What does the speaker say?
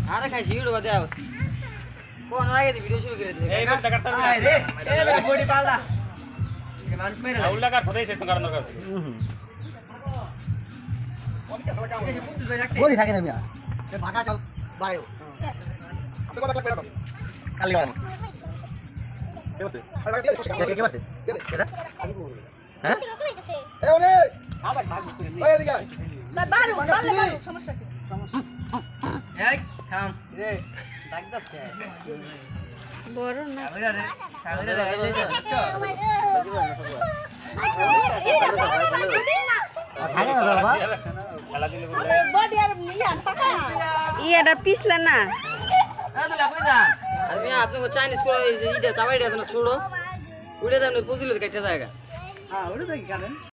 আরে খাইছি ভিডিও বাদে আস কোন আগে দি ভিডিও শুরু করে দে এই বেটা কাটতা রে এ বেটা বডি পাল্লা এ মানুষ মেরে আউলা কার ফটাই সে তো কারণ দরকার বলি থাকে না মিয়া এ ভাগা চল বাড়াও আপনি কত টাকা পেড়া কালি গান কে বলতে কে বলতে এটা হ্যাঁ এ ওরে আবার ভাগ করে নি ওই এদিকে না বারো বারো সমস্যা কি এই থাম রে ডাকদাস কে বড় না সাগরে রে সাগরে রে এই যে থাকে না বাবা খেলা দিলে বডি আর মিয়ান পাকা এটা পিছলা না আ তো লাগবে না আরে মিয়া আপনি কো চাইনিজ করে এই যে ইটা চাবাইটা আছে না ছোড়ো ওইটা তো আপনি পুজিলে কাটতে জায়গা হ্যাঁ ওটা দেখি কারেন